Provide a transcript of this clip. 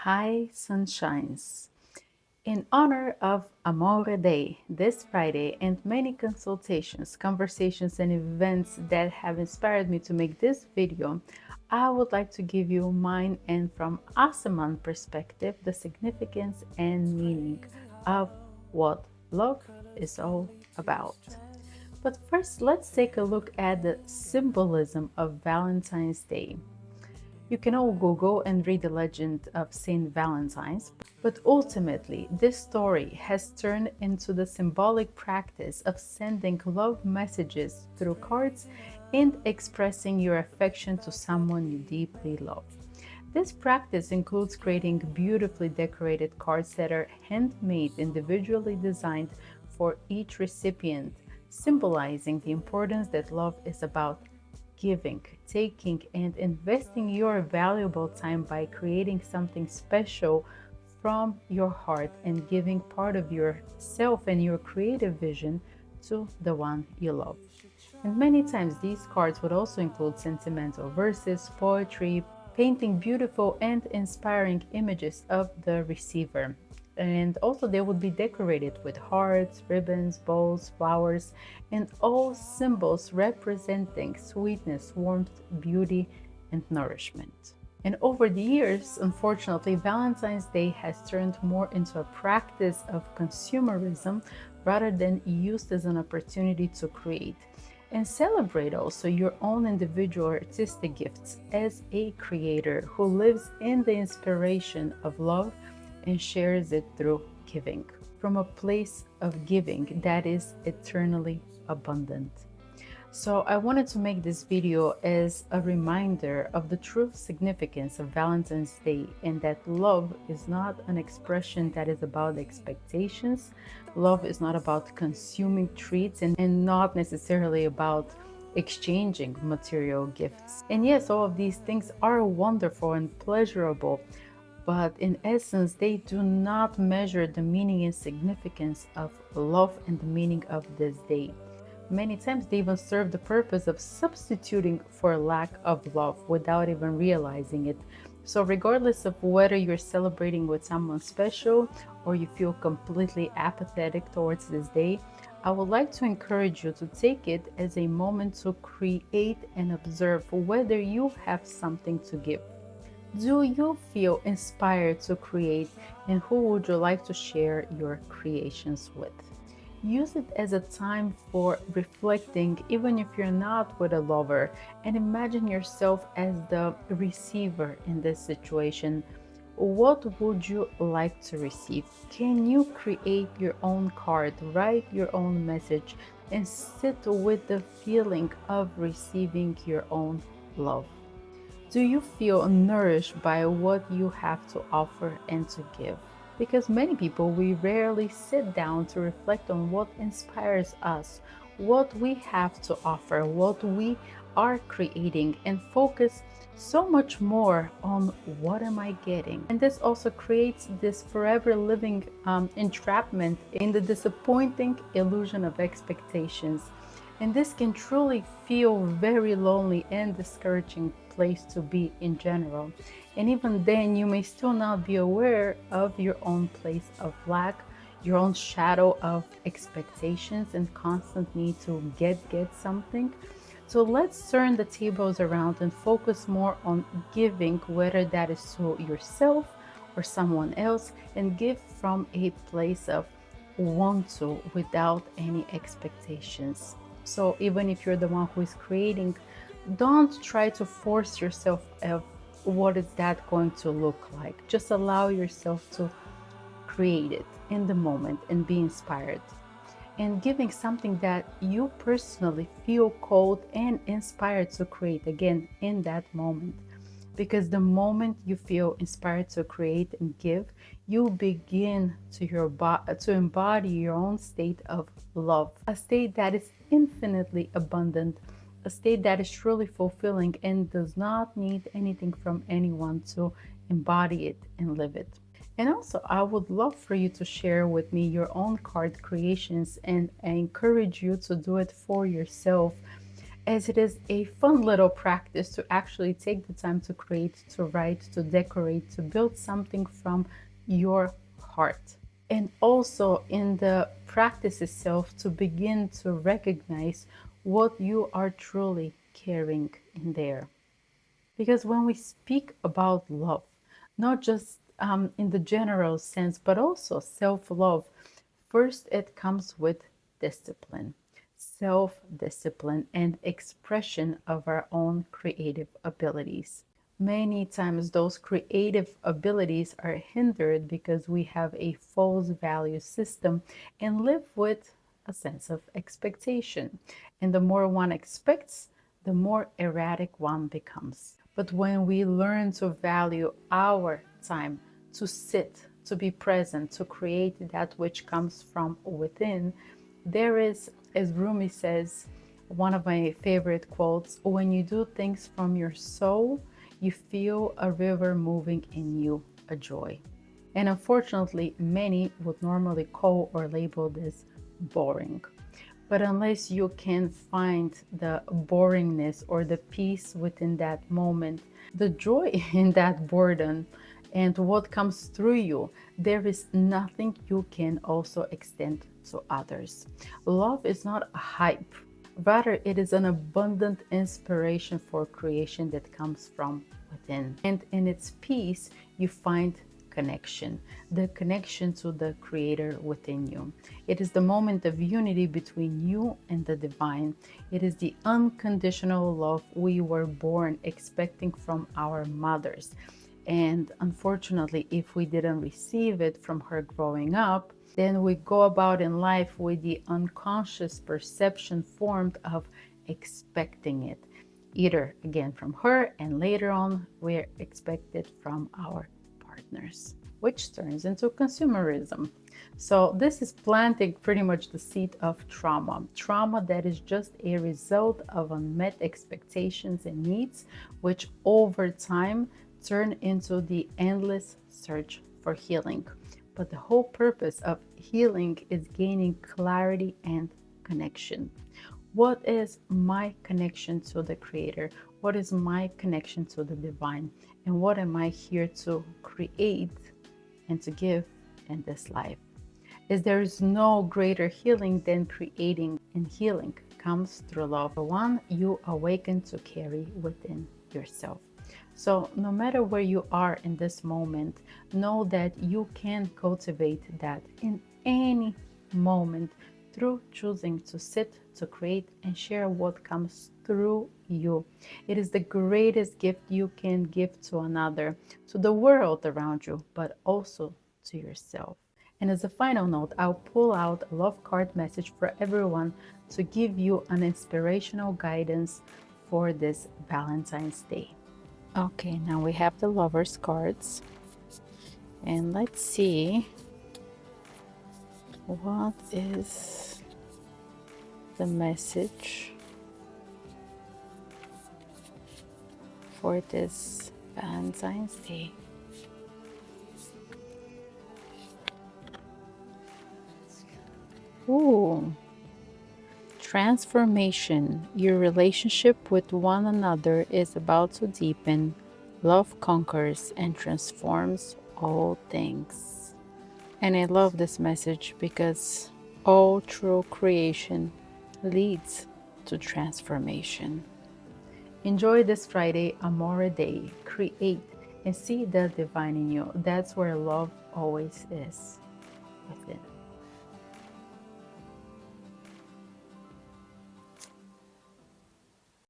Hi, sunshines. In honor of Amore Day this Friday and many consultations, conversations, and events that have inspired me to make this video, I would like to give you mine and from Asaman perspective the significance and meaning of what love is all about. But first, let's take a look at the symbolism of Valentine's Day. You can all Google and read the legend of Saint Valentine's, but ultimately, this story has turned into the symbolic practice of sending love messages through cards and expressing your affection to someone you deeply love. This practice includes creating beautifully decorated cards that are handmade, individually designed for each recipient, symbolizing the importance that love is about giving, taking, and investing your valuable time by creating something special from your heart and giving part of yourself and your creative vision to the one you love. And many times these cards would also include sentimental verses, poetry, painting beautiful and inspiring images of the receiver. And also they would be decorated with hearts, ribbons, bows, flowers, and all symbols representing sweetness, warmth, beauty, and nourishment. And over the years, unfortunately, Valentine's Day has turned more into a practice of consumerism rather than used as an opportunity to create and celebrate also your own individual artistic gifts as a creator who lives in the inspiration of love and shares it through giving, from a place of giving that is eternally abundant. So I wanted to make this video as a reminder of the true significance of Valentine's Day and that love is not an expression that is about expectations. Love is not about consuming treats and not necessarily about exchanging material gifts. And yes, all of these things are wonderful and pleasurable, but in essence, they do not measure the meaning and significance of love and the meaning of this day. Many times they even serve the purpose of substituting for lack of love without even realizing it. So regardless of whether you're celebrating with someone special or you feel completely apathetic towards this day, I would like to encourage you to take it as a moment to create and observe whether you have something to give. Do you feel inspired to create, and who would you like to share your creations with? Use it as a time for reflecting, even if you're not with a lover, and imagine yourself as the receiver in this situation. What would you like to receive? Can you create your own card, write your own message, and sit with the feeling of receiving your own love? Do you feel nourished by what you have to offer and to give? Because many people, we rarely sit down to reflect on what inspires us, what we have to offer, what we are creating, and focus so much more on what am I getting. And this also creates this forever living entrapment in the disappointing illusion of expectations. And this can truly feel very lonely and discouraging place to be in general. And even then, you may still not be aware of your own place of lack, your own shadow of expectations and constant need to get something. So let's turn the tables around and focus more on giving, whether that is to yourself or someone else, and give from a place of want to without any expectations. So even if you're the one who is creating, don't try to force yourself of what is that going to look like. Just allow yourself to create it in the moment and be inspired. And giving something that you personally feel called and inspired to create again in that moment. Because the moment you feel inspired to create and give, you begin to embody your own state of love, a state that is infinitely abundant, a state that is truly fulfilling and does not need anything from anyone to embody it and live it. And also, I would love for you to share with me your own card creations, and I encourage you to do it for yourself as it is a fun little practice to actually take the time to create, to write, to decorate, to build something from your heart. And also in the practice itself, to begin to recognize what you are truly carrying in there. Because when we speak about love, not just in the general sense, but also self love, first it comes with discipline, self discipline, and expression of our own creative abilities. Many times, those creative abilities are hindered because we have a false value system and live with a sense of expectation. And the more one expects, the more erratic one becomes. But when we learn to value our time, to sit, to be present, to create that which comes from within, there is, as Rumi says, one of my favorite quotes, when you do things from your soul, you feel a river moving in you, a joy. And unfortunately, many would normally call or label this boring. But unless you can find the boringness or the peace within that moment, the joy in that boredom, and what comes through you, there is nothing you can also extend to others. Love is not a hype. Rather, it is an abundant inspiration for creation that comes from within. And in its peace, you find connection, the connection to the Creator within you. It is the moment of unity between you and the divine. It is the unconditional love we were born expecting from our mothers. And unfortunately, if we didn't receive it from her growing up, then we go about in life with the unconscious perception formed of expecting it, either again from her, and later on we're expected from our partners, which turns into consumerism. So this is planting pretty much the seed of trauma that is just a result of unmet expectations and needs, which over time turn into the endless search for healing. But the whole purpose of healing is gaining clarity and connection. What is my connection to the Creator? What is my connection to the divine? And what am I here to create and to give in this life? Is there is no greater healing than creating, and healing comes through love, the one you awaken to carry within yourself. So no matter where you are in this moment, know that you can cultivate that in any moment through choosing to sit, to create, and share what comes through you. It is the greatest gift you can give to another, to the world around you, but also to yourself. And as a final note, I'll pull out a love card message for everyone to give you an inspirational guidance for this Valentine's Day. Okay, now we have the lovers cards, and let's see what is the message for this Valentine's Day. Ooh, transformation. Your relationship with one another is about to deepen. Love conquers and transforms all things. And I love this message because all true creation leads to transformation. Enjoy this Friday, Amore Day. Create and see the divine in you. That's where love always is, within.